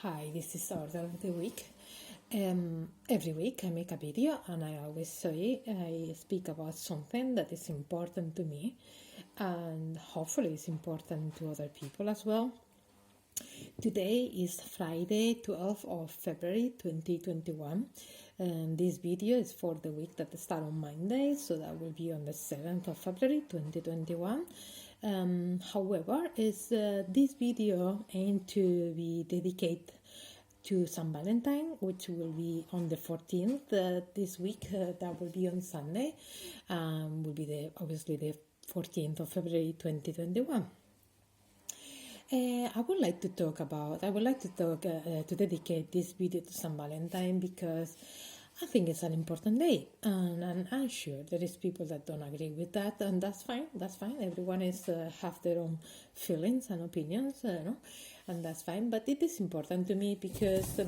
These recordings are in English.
Hi, this is Order of the Week. Every week I make a video and I always say I speak about something that is important to me and hopefully it's important to other people as well. Today is Friday, 12th of February 2021. And this video is for the week that starts on Monday, so that will be on the 7th of February 2021. However, this video aimed to be dedicated to San Valentine, which will be on the 14th this week. That will be on Sunday. Will be obviously the 14th of February 2021. I would like to dedicate this video to San Valentine because I think it's an important day, and I'm sure there is people that don't agree with that, and that's fine. That's fine. Everyone is have their own feelings and opinions, and that's fine. But it is important to me because,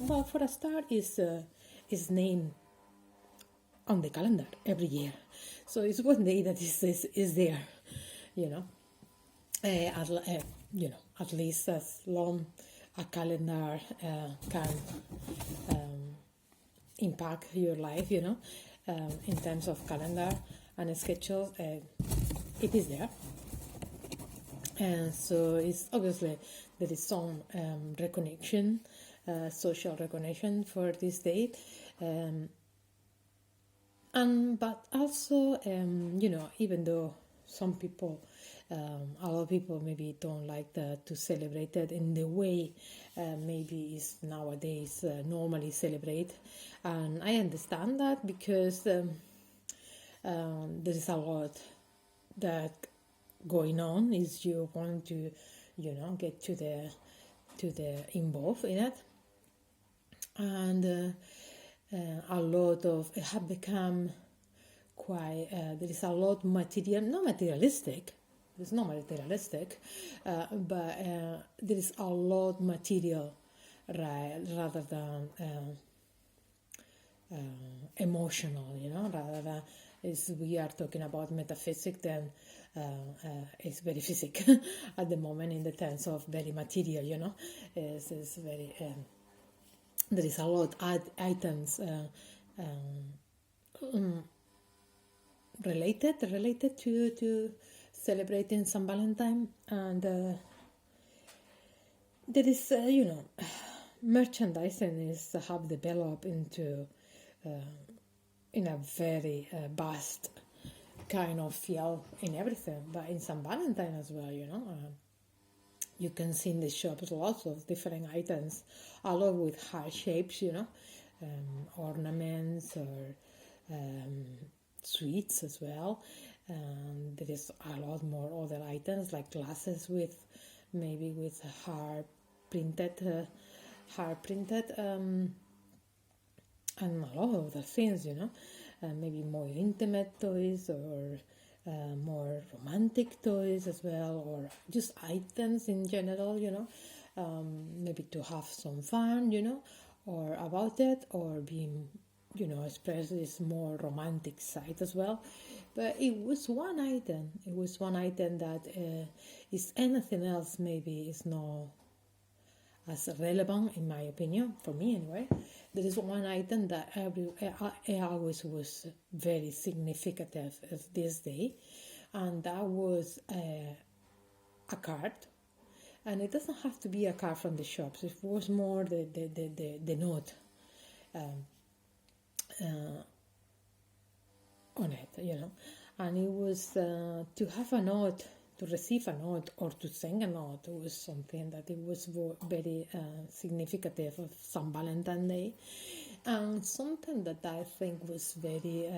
for a start, is named on the calendar every year, so it's one day that is there, you know. At least as long a calendar can impact your life, in terms of calendar and schedule, it is there. And so it's obviously there is some recognition, social recognition for this date. But also, even though some people, a lot of people maybe don't like to celebrate it in the way maybe is nowadays normally celebrate, and I understand that because there is a lot that going on. Is you want to get to the involved in it, and a lot of it have become quite there is a lot not materialistic. It's not materialistic, but there is a lot material, right, rather than emotional, rather than we are talking about metaphysics, then it's very physical at the moment in the sense of very material, it's very, there is a lot of items related to celebrating San Valentine, and there is merchandising is have developed into in a very vast kind of field in everything, but in San Valentine as well, you can see in the shops lots of different items, a lot with heart shapes, ornaments or sweets as well. There is a lot more other items like glasses with heart printed, and a lot of other things, maybe more intimate toys or more romantic toys as well, or just items in general, maybe to have some fun, or about it, or being express this more romantic side as well. But it was one item that is anything else maybe is not as relevant, in my opinion, for me anyway. There is one item that always was very significant of this day, and that was a card. And it doesn't have to be a card from the shops. It was more the note on it, and it was to have a note, to receive a note, or to send a note was something that it was very significant of San Valentine Day, and something that I think was very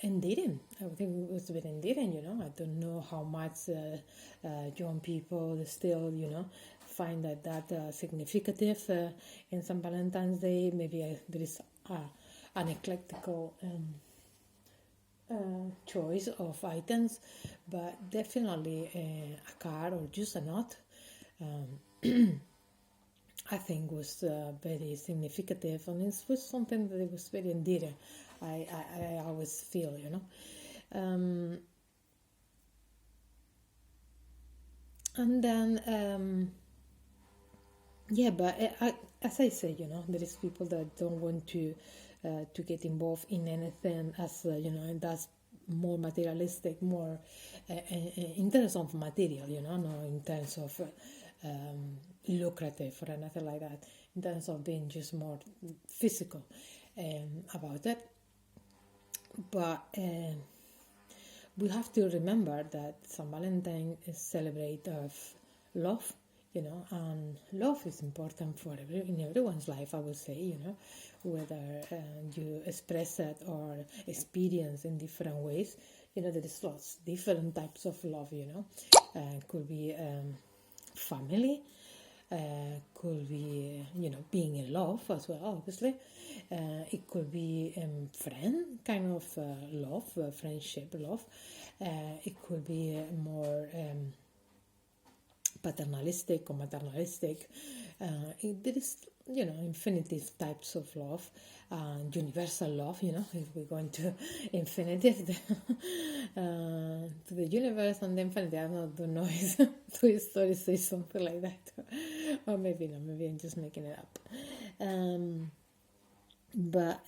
endearing. I think it was very endearing, I don't know how much young people still, find that significant in San Valentine's Day. Maybe there is an eclectical choice of items, but definitely a card or just a note I think was very significant, and it was something that it was very endearing. I always feel, and then yeah, but as I say, there is people that don't want to get involved in anything as and that's more materialistic, more in terms of material, not in terms of lucrative or anything like that. In terms of being just more physical about it, but we have to remember that San Valentine is celebrate of love, and love is important for in everyone's life. I would say, whether you express it or experience in different ways. There is lots different types of love. Could be family, could be being in love as well, obviously. It could be friend kind of love, friendship love. It could be more paternalistic or maternalistic. There is infinitive types of love, universal love. If we're going to infinitive to the universe and the infinity, I don't know if Toy Story says something like that, or maybe not. Maybe I'm just making it up. But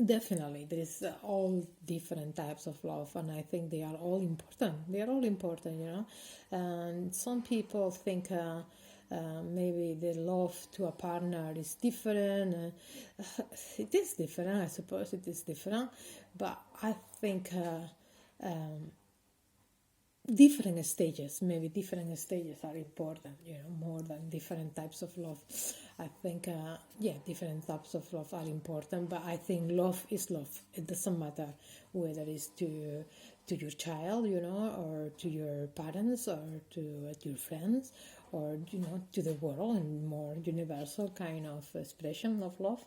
definitely there is all different types of love, and I think they are all important. And some people think maybe the love to a partner is different. It is different, I suppose. It is different, but I think different stages are important, more than different types of love. I think different types of love are important, but I think love is love. It doesn't matter whether it's to your child, or to your parents, or to your friends, or to the world, and more universal kind of expression of love.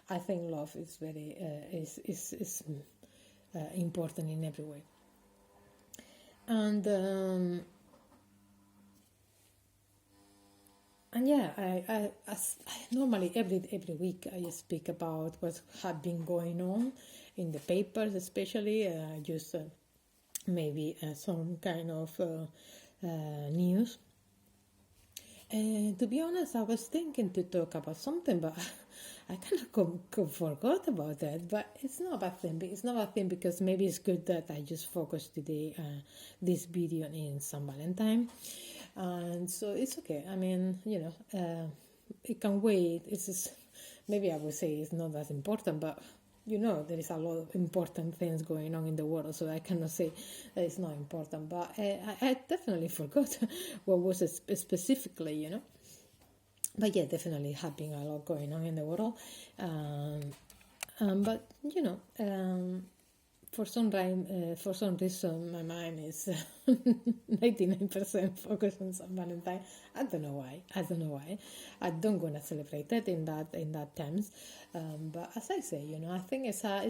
I think love is very is important in every way. And yeah, I normally every week I speak about what have been going on in the papers, especially just maybe some kind of news. To be honest, I was thinking to talk about something, but I kind of forgot about that. But it's not a bad thing. It's not a bad thing because maybe it's good that I just focus today this video in San Valentine, and so it's okay. I mean, it can wait. It's just, maybe I would say it's not that important, but there is a lot of important things going on in the world, so I cannot say that it's not important. But I definitely forgot what was it specifically, But yeah, definitely having a lot going on in the world. But for some reason, my mind is 99% focused on San Valentine. I don't know why. I don't gonna celebrate it in that terms. But as I say, I think it's a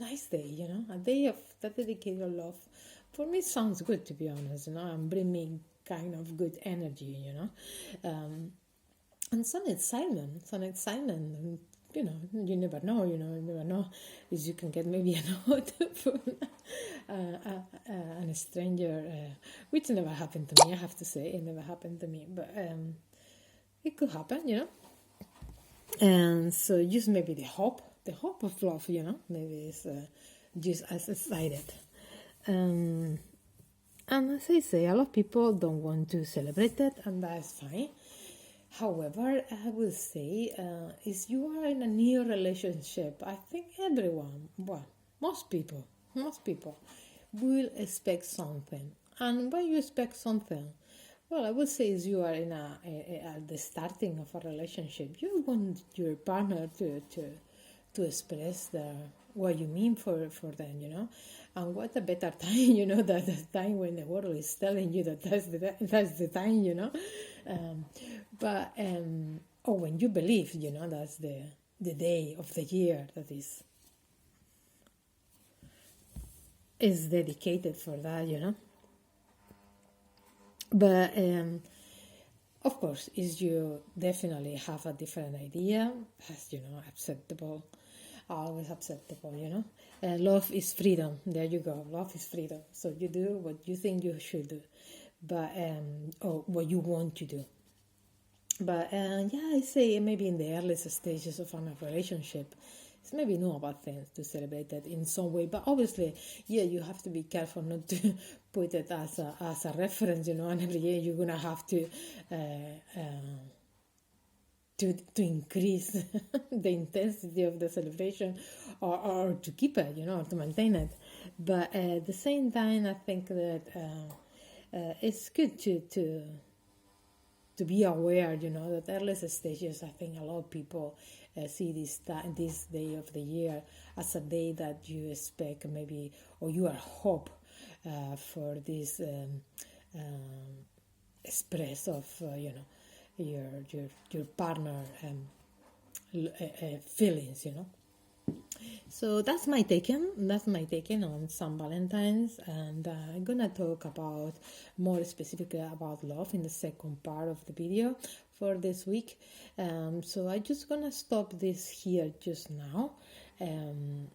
nice day. A day of that dedicated love. For me, sounds good, to be honest. I'm bringing kind of good energy. And some excitement. You never know. Is you can get maybe a note from a stranger, which never happened to me. I have to say, it never happened to me, but it could happen. And so just maybe the hope of love, maybe it's just as excited. And as I say, a lot of people don't want to celebrate it, and that's fine. However, I will say, if you are in a new relationship, I think everyone, most people will expect something. And when you expect something, well, I would say is you are in at the starting of a relationship, you want your partner to express what you mean for them, and what a better time, that the time when the world is telling you that that's the time, but or when you believe, that's the day of the year that is dedicated for that, But of course, is you definitely have a different idea, that's acceptable, always acceptable. Love is freedom. There you go. Love is freedom. So you do what you think you should do, but or what you want to do. But yeah, I say maybe in the earliest stages of a relationship, it's maybe no about things to celebrate that in some way. But obviously, yeah, you have to be careful not to put it as a reference, and every year you're gonna have uh, uh, to increase the intensity of the celebration, or to keep it, or to maintain it. But at the same time, I think that it's good to be aware, that earliest stages, I think a lot of people see this day of the year as a day that you expect maybe, or you are hope for this express of, your partner feelings, So that's my taken on San Valentine's, and I'm gonna talk about more specifically about love in the second part of the video for this week. So I just gonna stop this here just now, and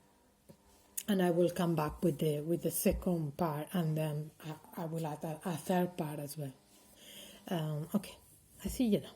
I will come back with the second part, and then I will add a third part as well. Okay, I see you now.